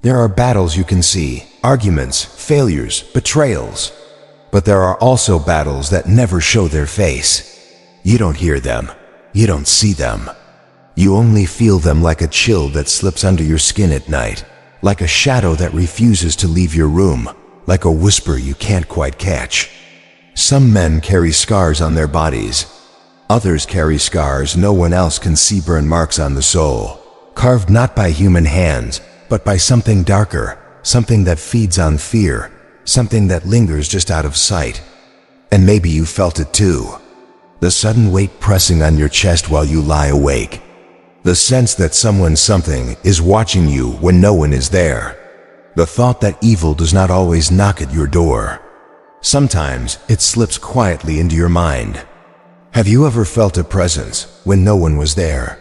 There are battles you can see, arguments, failures, betrayals. But there are also battles that never show their face. You don't hear them. You don't see them. You only feel them, like a chill that slips under your skin at night, like a shadow that refuses to leave your room, like a whisper you can't quite catch. Some men carry scars on their bodies. Others carry scars no one else can see, burn marks on the soul, carved not by human hands, but by something darker, something that feeds on fear, something that lingers just out of sight. And maybe you felt it too. The sudden weight pressing on your chest while you lie awake. The sense that something is watching you when no one is there. The thought that evil does not always knock at your door. Sometimes it slips quietly into your mind. Have you ever felt a presence when no one was there?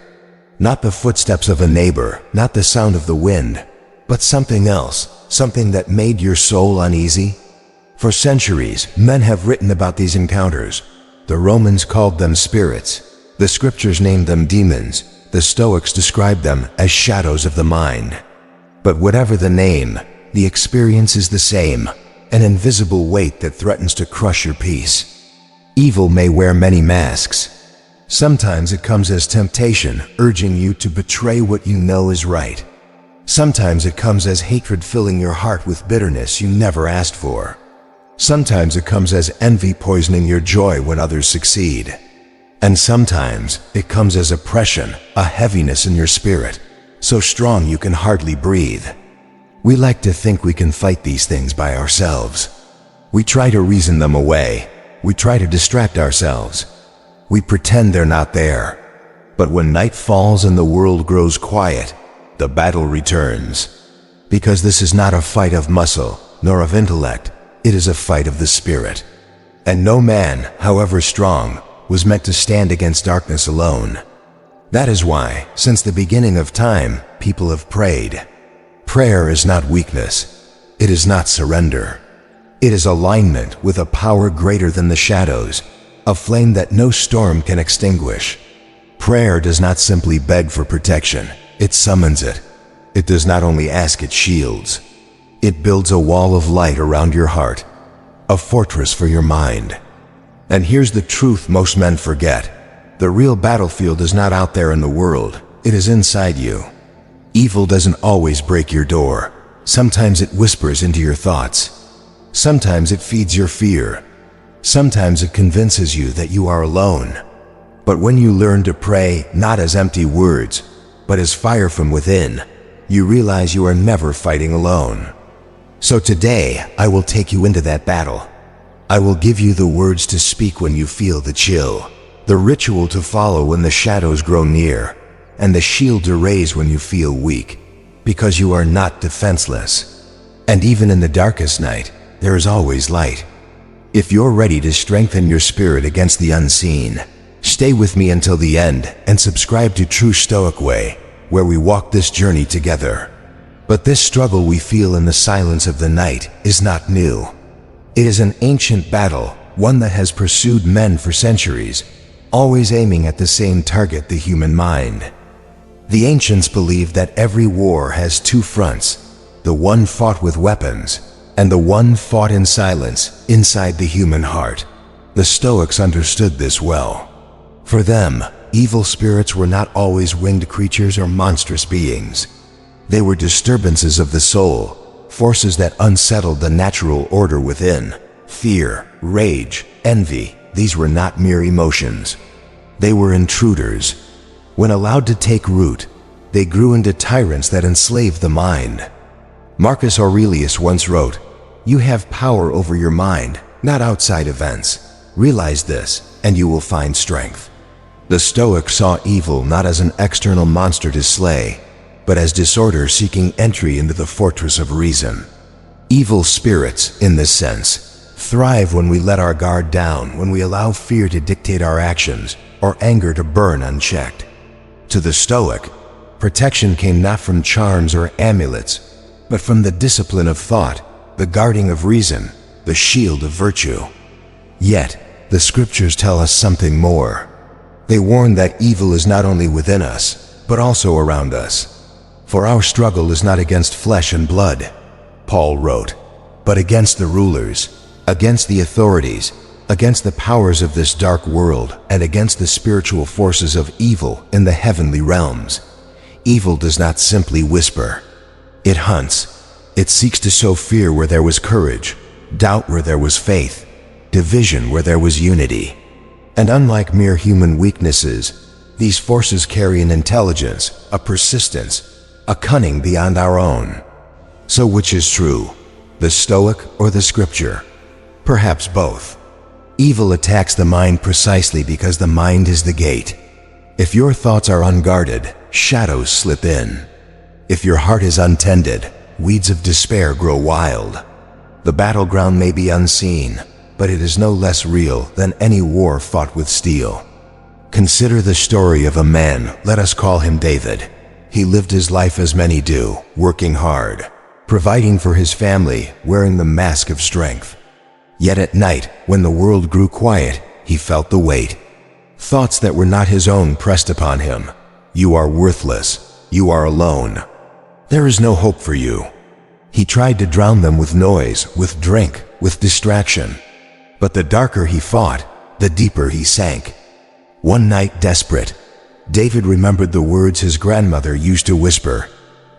Not the footsteps of a neighbor, not the sound of the wind, but something else, something that made your soul uneasy? For centuries, men have written about these encounters. The Romans called them spirits. The scriptures named them demons. The Stoics described them as shadows of the mind. But whatever the name, the experience is the same, an invisible weight that threatens to crush your peace. Evil may wear many masks. Sometimes it comes as temptation, urging you to betray what you know is right. Sometimes it comes as hatred, filling your heart with bitterness you never asked for. Sometimes it comes as envy, poisoning your joy when others succeed. And sometimes it comes as oppression, a heaviness in your spirit, so strong you can hardly breathe. We like to think we can fight these things by ourselves. We try to reason them away. We try to distract ourselves. We pretend they're not there. But when night falls and the world grows quiet, the battle returns. Because this is not a fight of muscle, nor of intellect. It is a fight of the spirit. And no man, however strong, was meant to stand against darkness alone. That is why, since the beginning of time, people have prayed. Prayer is not weakness. It is not surrender. It is alignment with a power greater than the shadows, a flame that no storm can extinguish. Prayer does not simply beg for protection. It summons it. It does not only ask, it shields. It builds a wall of light around your heart, a fortress for your mind. And here's the truth most men forget. The real battlefield is not out there in the world. It is inside you. Evil doesn't always break your door. Sometimes it whispers into your thoughts. Sometimes it feeds your fear. Sometimes it convinces you that you are alone. But when you learn to pray, not as empty words, but as fire from within, you realize you are never fighting alone. So today, I will take you into that battle. I will give you the words to speak when you feel the chill, the ritual to follow when the shadows grow near, and the shield to raise when you feel weak, because you are not defenseless. And even in the darkest night, there is always light. If you're ready to strengthen your spirit against the unseen, stay with me until the end and subscribe to True Stoic Way, where we walk this journey together. But this struggle we feel in the silence of the night is not new. It is an ancient battle, one that has pursued men for centuries, always aiming at the same target, the human mind. The ancients believed that every war has two fronts, the one fought with weapons, and the one fought in silence, inside the human heart. The Stoics understood this well. For them, evil spirits were not always winged creatures or monstrous beings. They were disturbances of the soul, forces that unsettled the natural order within. Fear, rage, envy, these were not mere emotions. They were intruders. When allowed to take root, they grew into tyrants that enslaved the mind. Marcus Aurelius once wrote, "You have power over your mind, not outside events. Realize this, and you will find strength." The Stoics saw evil not as an external monster to slay, but as disorder seeking entry into the fortress of reason. Evil spirits, in this sense, thrive when we let our guard down, when we allow fear to dictate our actions, or anger to burn unchecked. To the Stoic, protection came not from charms or amulets, but from the discipline of thought, the guarding of reason, the shield of virtue. Yet, the scriptures tell us something more. They warn that evil is not only within us, but also around us. For our struggle is not against flesh and blood, Paul wrote, but against the rulers, against the authorities, against the powers of this dark world, and against the spiritual forces of evil in the heavenly realms. Evil does not simply whisper. It hunts. It seeks to sow fear where there was courage, doubt where there was faith, division where there was unity. And unlike mere human weaknesses, these forces carry an intelligence, a persistence, a cunning beyond our own. So which is true, the Stoic or the Scripture? Perhaps both. Evil attacks the mind precisely because the mind is the gate. If your thoughts are unguarded, shadows slip in. If your heart is untended, weeds of despair grow wild. The battleground may be unseen, but it is no less real than any war fought with steel. Consider the story of a man, let us call him David. He lived his life as many do, working hard, providing for his family, wearing the mask of strength. Yet at night, when the world grew quiet, he felt the weight. Thoughts that were not his own pressed upon him. You are worthless. You are alone. There is no hope for you. He tried to drown them with noise, with drink, with distraction. But the darker he fought, the deeper he sank. One night, desperate, David remembered the words his grandmother used to whisper,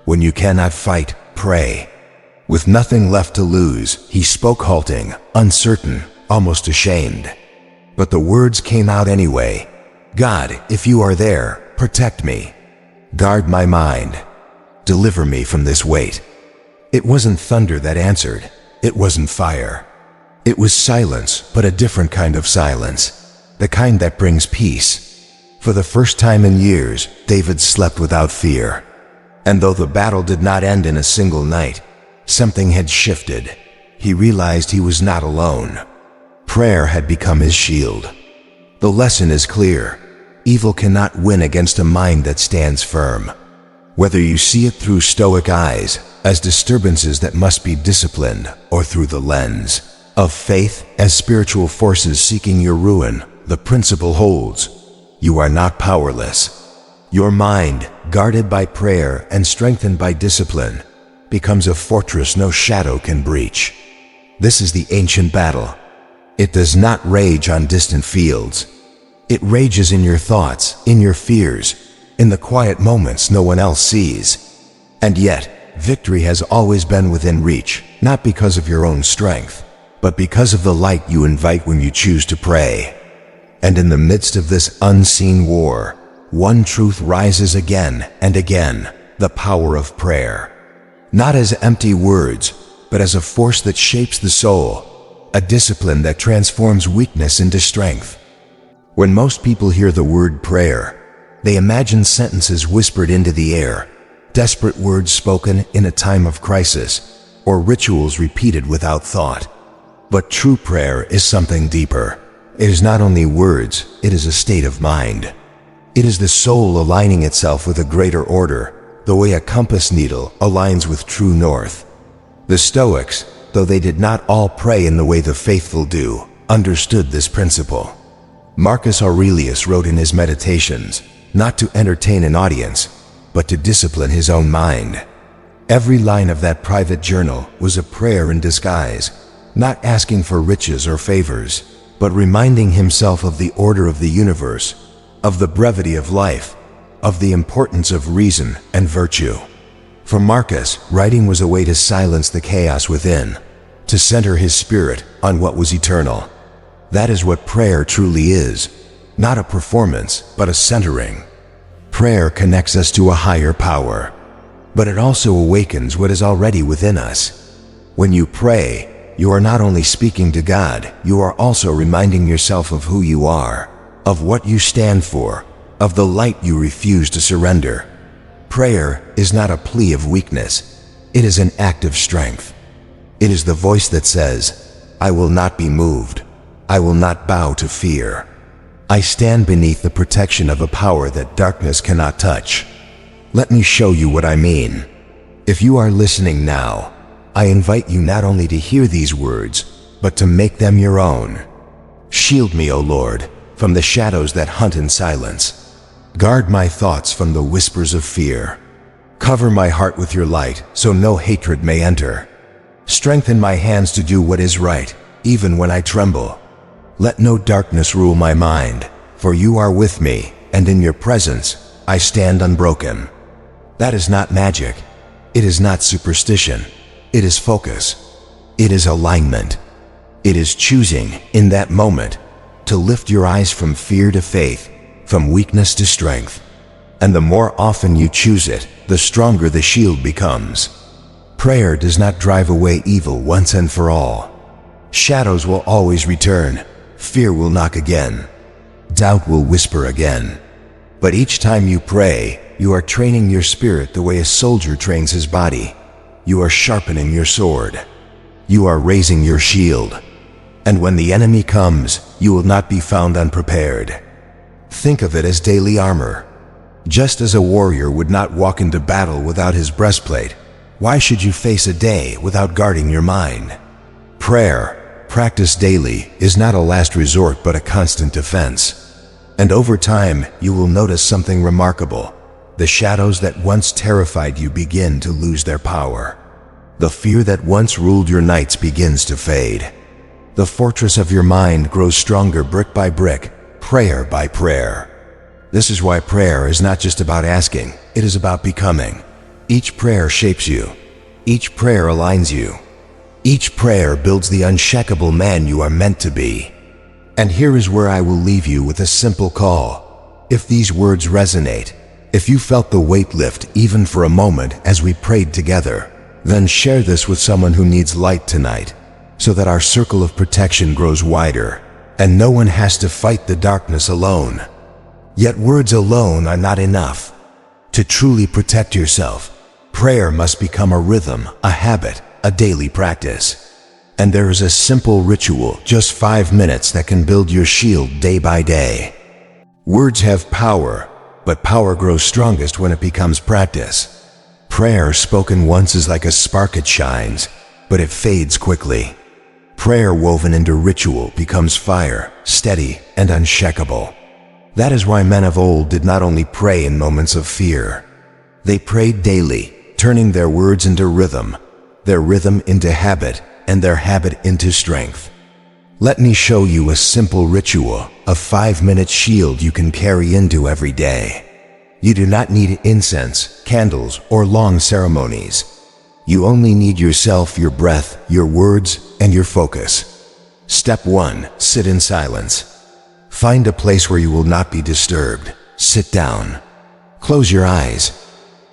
"When you cannot fight, pray." With nothing left to lose, he spoke halting, uncertain, almost ashamed. But the words came out anyway. "God, if you are there, protect me. Guard my mind. Deliver me from this weight." It wasn't thunder that answered. It wasn't fire. It was silence, but a different kind of silence. The kind that brings peace. For the first time in years, David slept without fear. And though the battle did not end in a single night, something had shifted. He realized he was not alone. Prayer had become his shield. The lesson is clear. Evil cannot win against a mind that stands firm. Whether you see it through Stoic eyes, as disturbances that must be disciplined, or through the lens of faith as spiritual forces seeking your ruin, the principle holds. You are not powerless. Your mind, guarded by prayer and strengthened by discipline, becomes a fortress no shadow can breach. This is the ancient battle. It does not rage on distant fields. It rages in your thoughts, in your fears, in the quiet moments no one else sees. And yet, victory has always been within reach, not because of your own strength, but because of the light you invite when you choose to pray. And in the midst of this unseen war, one truth rises again and again, the power of prayer. Not as empty words, but as a force that shapes the soul, a discipline that transforms weakness into strength. When most people hear the word prayer, they imagine sentences whispered into the air, desperate words spoken in a time of crisis, or rituals repeated without thought. But true prayer is something deeper. It is not only words, it is a state of mind. It is the soul aligning itself with a greater order, the way a compass needle aligns with true north. The Stoics, though they did not all pray in the way the faithful do, understood this principle. Marcus Aurelius wrote in his Meditations, not to entertain an audience, but to discipline his own mind. Every line of that private journal was a prayer in disguise, not asking for riches or favors, but reminding himself of the order of the universe, of the brevity of life, of the importance of reason and virtue. For Marcus, writing was a way to silence the chaos within, to center his spirit on what was eternal. That is what prayer truly is, not a performance, but a centering. Prayer connects us to a higher power, but it also awakens what is already within us. When you pray, you are not only speaking to God, you are also reminding yourself of who you are, of what you stand for, of the light you refuse to surrender. Prayer is not a plea of weakness. It is an act of strength. It is the voice that says, "I will not be moved. I will not bow to fear. I stand beneath the protection of a power that darkness cannot touch." Let me show you what I mean. If you are listening now, I invite you not only to hear these words, but to make them your own. Shield me, O Lord, from the shadows that hunt in silence. Guard my thoughts from the whispers of fear. Cover my heart with your light, so no hatred may enter. Strengthen my hands to do what is right, even when I tremble. Let no darkness rule my mind, for you are with me, and in your presence I stand unbroken. That is not magic. It is not superstition. It is focus. It is alignment. It is choosing, in that moment, to lift your eyes from fear to faith, from weakness to strength. And the more often you choose it, the stronger the shield becomes. Prayer does not drive away evil once and for all. Shadows will always return. Fear will knock again. Doubt will whisper again. But each time you pray, you are training your spirit the way a soldier trains his body. You are sharpening your sword. You are raising your shield. And when the enemy comes, you will not be found unprepared. Think of it as daily armor. Just as a warrior would not walk into battle without his breastplate, why should you face a day without guarding your mind? Prayer, practiced daily, is not a last resort but a constant defense. And over time, you will notice something remarkable. The shadows that once terrified you begin to lose their power. The fear that once ruled your nights begins to fade. The fortress of your mind grows stronger brick by brick, prayer by prayer. This is why prayer is not just about asking, it is about becoming. Each prayer shapes you. Each prayer aligns you. Each prayer builds the unshakable man you are meant to be. And here is where I will leave you with a simple call. If these words resonate, if you felt the weight lift even for a moment as we prayed together, then share this with someone who needs light tonight, so that our circle of protection grows wider, and no one has to fight the darkness alone. Yet words alone are not enough. To truly protect yourself, prayer must become a rhythm, a habit, a daily practice. And there is a simple ritual, just 5 minutes, that can build your shield day by day. Words have power, but power grows strongest when it becomes practice. Prayer spoken once is like a spark. It shines, but it fades quickly. Prayer woven into ritual becomes fire, steady and unshakable. That is why men of old did not only pray in moments of fear. They prayed daily, turning their words into rhythm, their rhythm into habit, and their habit into strength. Let me show you a simple ritual, a 5-minute shield you can carry into every day. You do not need incense, candles, or long ceremonies. You only need yourself, your breath, your words, and your focus. Step 1. Sit in silence. Find a place where you will not be disturbed. Sit down. Close your eyes.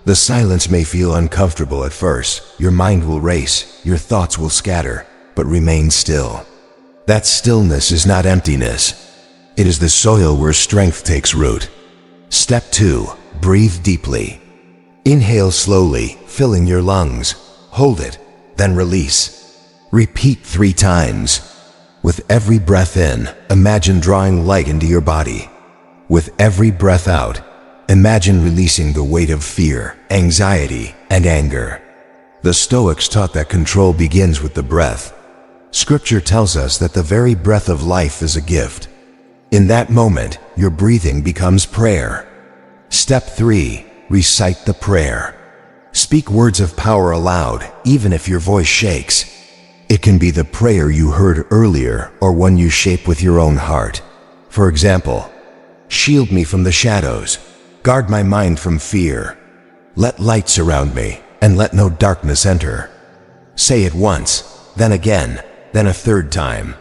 The silence may feel uncomfortable at first. Your mind will race, your thoughts will scatter, but remain still. That stillness is not emptiness. It is the soil where strength takes root. Step 2. Breathe deeply. Inhale slowly, filling your lungs. Hold it, then release. Repeat 3 times. With every breath in, imagine drawing light into your body. With every breath out, imagine releasing the weight of fear, anxiety, and anger. The Stoics taught that control begins with the breath. Scripture tells us that the very breath of life is a gift. In that moment, your breathing becomes prayer. Step 3. Recite the prayer. Speak words of power aloud, even if your voice shakes. It can be the prayer you heard earlier or one you shape with your own heart. For example, shield me from the shadows. Guard my mind from fear. Let light surround me, and let no darkness enter. Say it once, then again, then a 3rd time.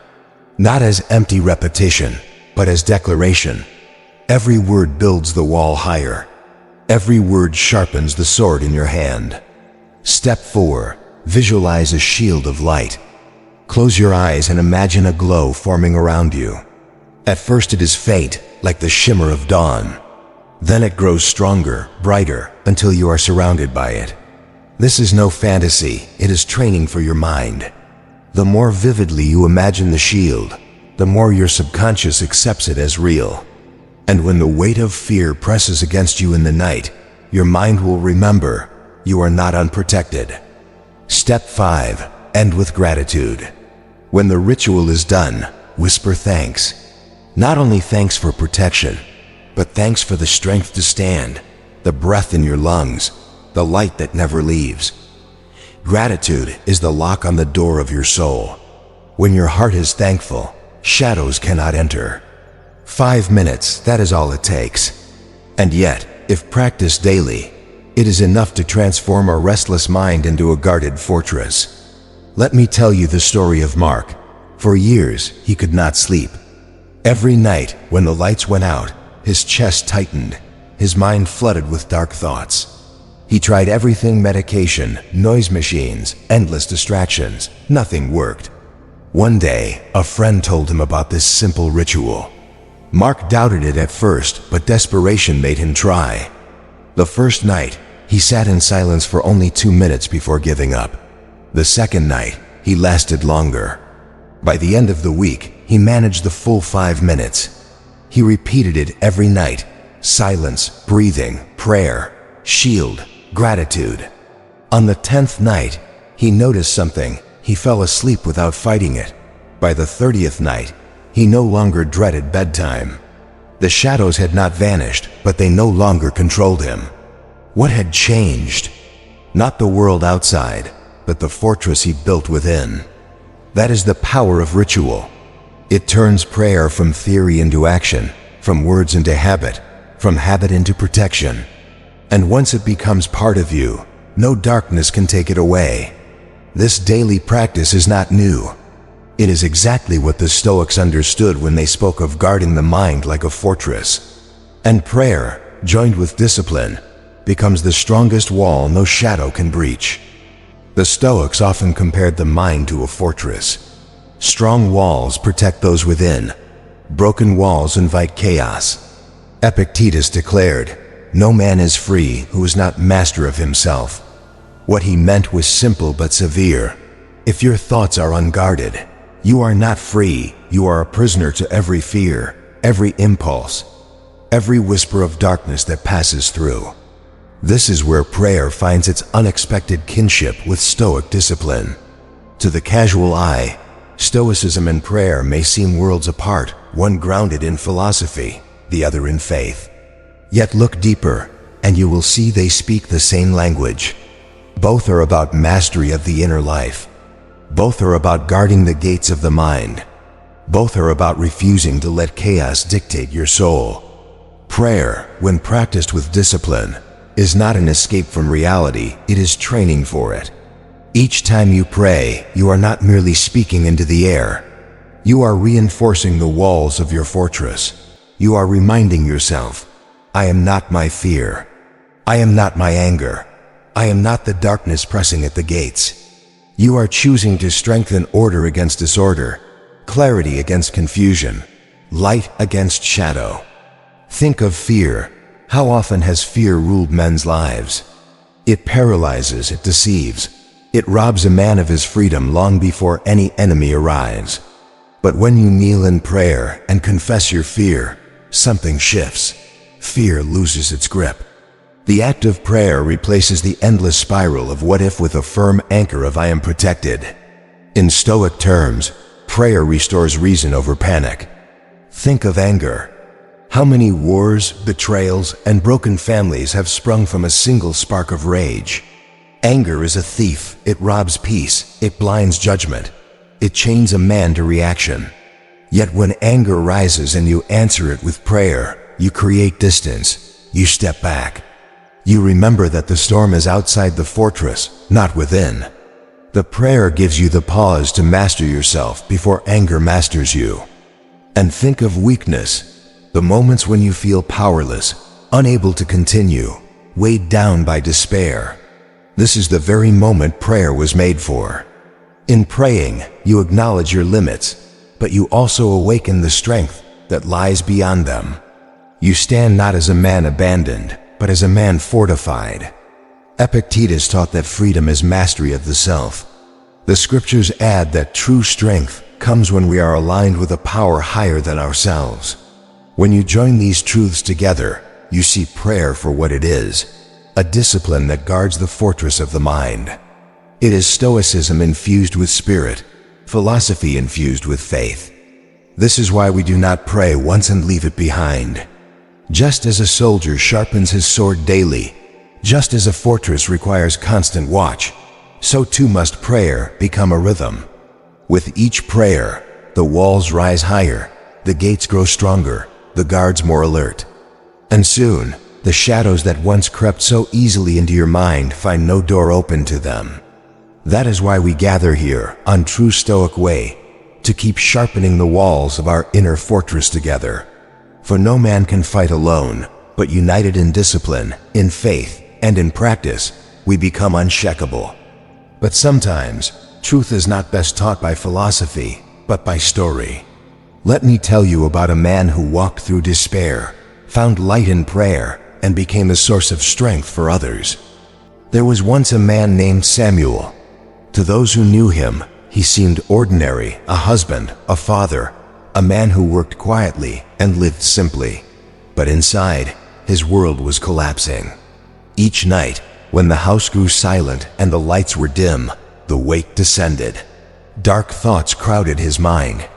Not as empty repetition, but as declaration. Every word builds the wall higher. Every word sharpens the sword in your hand. Step 4. Visualize a shield of light. Close your eyes and imagine a glow forming around you. At first it is faint, like the shimmer of dawn. Then it grows stronger, brighter, until you are surrounded by it. This is no fantasy, it is training for your mind. The more vividly you imagine the shield, the more your subconscious accepts it as real. And when the weight of fear presses against you in the night, your mind will remember you are not unprotected. Step 5. End with gratitude. When the ritual is done, whisper thanks. Not only thanks for protection, but thanks for the strength to stand, the breath in your lungs, the light that never leaves. Gratitude is the lock on the door of your soul. When your heart is thankful, shadows cannot enter. 5 minutes, that is all it takes. And yet, if practiced daily, it is enough to transform a restless mind into a guarded fortress. Let me tell you the story of Mark. For years, he could not sleep. Every night, when the lights went out, his chest tightened, his mind flooded with dark thoughts. He tried everything: medication, noise machines, endless distractions. Nothing worked. One day, a friend told him about this simple ritual. Mark doubted it at first, but desperation made him try. The first night, he sat in silence for only 2 minutes before giving up. The second night, he lasted longer. By the end of the week, he managed the full 5 minutes. He repeated it every night: silence, breathing, prayer, shield, gratitude. On the 10th night, he noticed something. He fell asleep without fighting it. By the 30th night, he no longer dreaded bedtime. The shadows had not vanished, but they no longer controlled him. What had changed? Not the world outside, but the fortress he built within. That is the power of ritual. It turns prayer from theory into action, from words into habit, from habit into protection. And once it becomes part of you, no darkness can take it away. This daily practice is not new. It is exactly what the Stoics understood when they spoke of guarding the mind like a fortress. And prayer, joined with discipline, becomes the strongest wall no shadow can breach. The Stoics often compared the mind to a fortress. Strong walls protect those within. Broken walls invite chaos. Epictetus declared, "No man is free who is not master of himself." What he meant was simple but severe. If your thoughts are unguarded, you are not free. You are a prisoner to every fear, every impulse, every whisper of darkness that passes through. This is where prayer finds its unexpected kinship with Stoic discipline. To the casual eye, Stoicism and prayer may seem worlds apart, one grounded in philosophy, the other in faith. Yet look deeper, and you will see they speak the same language. Both are about mastery of the inner life. Both are about guarding the gates of the mind. Both are about refusing to let chaos dictate your soul. Prayer, when practiced with discipline, is not an escape from reality, it is training for it. Each time you pray, you are not merely speaking into the air. You are reinforcing the walls of your fortress. You are reminding yourself, I am not my fear. I am not my anger. I am not the darkness pressing at the gates. You are choosing to strengthen order against disorder, clarity against confusion, light against shadow. Think of fear. How often has fear ruled men's lives? It paralyzes, it deceives. It robs a man of his freedom long before any enemy arrives. But when you kneel in prayer and confess your fear, something shifts. Fear loses its grip. The act of prayer replaces the endless spiral of what if with a firm anchor of I am protected. In Stoic terms, prayer restores reason over panic. Think of anger. How many wars, betrayals, and broken families have sprung from a single spark of rage? Anger is a thief. It robs peace. It blinds judgment. It chains a man to reaction. Yet when anger rises and you answer it with prayer, you create distance. You step back. You remember that the storm is outside the fortress, not within. The prayer gives you the pause to master yourself before anger masters you. And think of weakness, the moments when you feel powerless, unable to continue, weighed down by despair. This is the very moment prayer was made for. In praying, you acknowledge your limits, but you also awaken the strength that lies beyond them. You stand not as a man abandoned, but as a man fortified. Epictetus taught that freedom is mastery of the self. The scriptures add that true strength comes when we are aligned with a power higher than ourselves. When you join these truths together, you see prayer for what it is, a discipline that guards the fortress of the mind. It is Stoicism infused with spirit, philosophy infused with faith. This is why we do not pray once and leave it behind. Just as a soldier sharpens his sword daily, Just as a fortress requires constant watch, so too must prayer become a rhythm. With each prayer, the walls rise higher, the gates grow stronger, the guards more alert. And soon, the shadows that once crept so easily into your mind find no door open to them. That is why we gather here on True Stoic Way, to keep sharpening the walls of our inner fortress together. For no man can fight alone, but united in discipline, in faith, and in practice, we become unshakable. But sometimes, truth is not best taught by philosophy, but by story. Let me tell you about a man who walked through despair, found light in prayer, and became a source of strength for others. There was once a man named Samuel. To those who knew him, he seemed ordinary, a husband, a father, a man who worked quietly and lived simply. But inside, his world was collapsing. Each night, when the house grew silent and the lights were dim, the weight descended. Dark thoughts crowded his mind.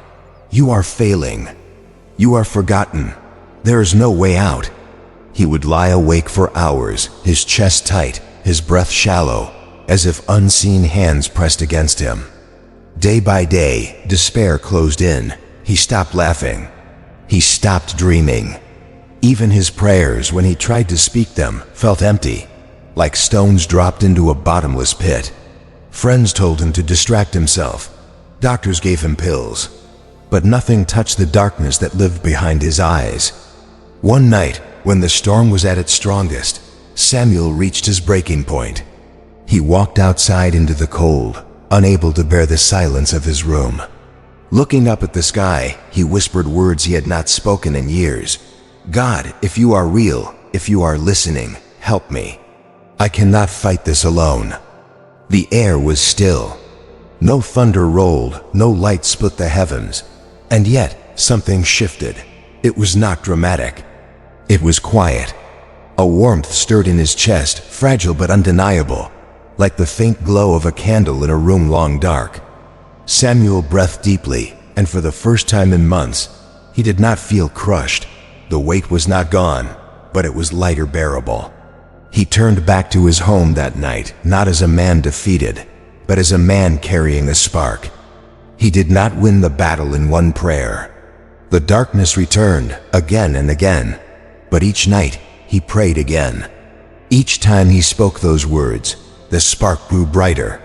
You are failing. You are forgotten. There is no way out. He would lie awake for hours, his chest tight, his breath shallow, as if unseen hands pressed against him. Day by day, despair closed in. He stopped laughing. He stopped dreaming. Even his prayers, when he tried to speak them, felt empty, like stones dropped into a bottomless pit. Friends told him to distract himself. Doctors gave him pills. But nothing touched the darkness that lived behind his eyes. One night, when the storm was at its strongest, Samuel reached his breaking point. He walked outside into the cold, unable to bear the silence of his room. Looking up at the sky, he whispered words he had not spoken in years. God, if you are real, if you are listening, help me. I cannot fight this alone. The air was still. No thunder rolled, no light split the heavens. And yet, something shifted. It was not dramatic. It was quiet. A warmth stirred in his chest, fragile but undeniable, like the faint glow of a candle in a room long dark. Samuel breathed deeply, and for the first time in months, he did not feel crushed. The weight was not gone, but it was lighter bearable. He turned back to his home that night, not as a man defeated, but as a man carrying a spark. He did not win the battle in one prayer. The darkness returned again and again, but each night he prayed again. Each time he spoke those words, the spark grew brighter.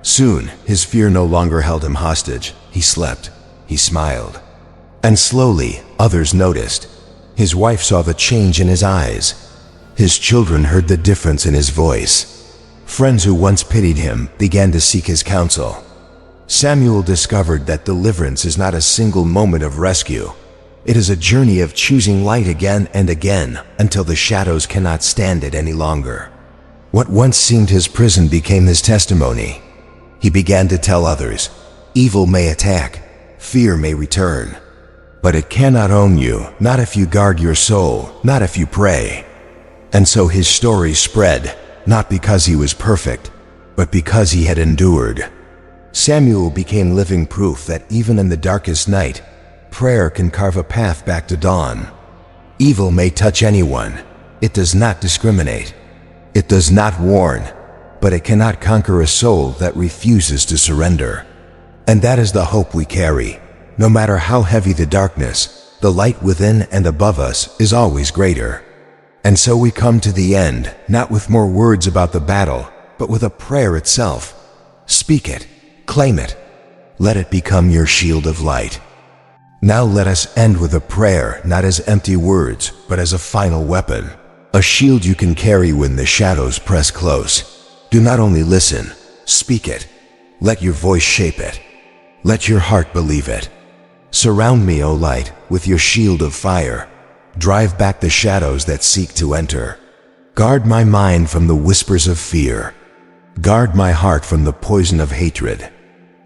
Soon, his fear no longer held him hostage. He slept. He smiled. And slowly, others noticed. His wife saw the change in his eyes. His children heard the difference in his voice. Friends who once pitied him began to seek his counsel. Samuel discovered that deliverance is not a single moment of rescue. It is a journey of choosing light again and again until the shadows cannot stand it any longer. What once seemed his prison became his testimony. He began to tell others, evil may attack, fear may return, but it cannot own you, not if you guard your soul, not if you pray. And so his story spread, not because he was perfect, but because he had endured. Samuel became living proof that even in the darkest night, prayer can carve a path back to dawn. Evil may touch anyone. It does not discriminate. It does not warn, but it cannot conquer a soul that refuses to surrender. And that is the hope we carry. No matter how heavy the darkness, the light within and above us is always greater. And so we come to the end, not with more words about the battle, but with a prayer itself. Speak it, claim it, let it become your shield of light. Now let us end with a prayer, not as empty words, but as a final weapon. A shield you can carry when the shadows press close. Do not only listen, speak it. Let your voice shape it. Let your heart believe it. Surround me, O light, with your shield of fire. Drive back the shadows that seek to enter. Guard my mind from the whispers of fear. Guard my heart from the poison of hatred.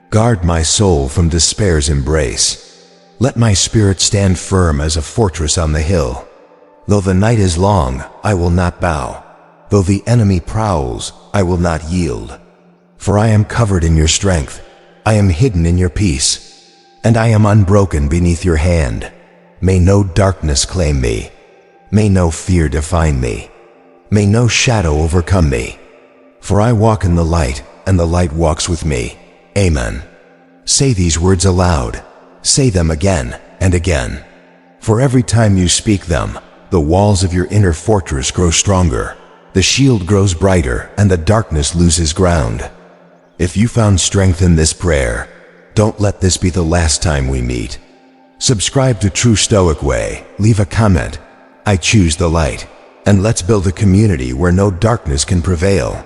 Guard my soul from despair's embrace. Let my spirit stand firm as a fortress on the hill. Though the night is long, I will not bow. Though the enemy prowls, I will not yield. For I am covered in your strength. I am hidden in your peace. And I am unbroken beneath your hand. May no darkness claim me. May no fear define me. May no shadow overcome me. For I walk in the light, and the light walks with me. Amen. Say these words aloud. Say them again and again. For every time you speak them, the walls of your inner fortress grow stronger. The shield grows brighter, and the darkness loses ground. If you found strength in this prayer, don't let this be the last time we meet. Subscribe to True Stoic Way, leave a comment, I choose the light, and let's build a community where no darkness can prevail.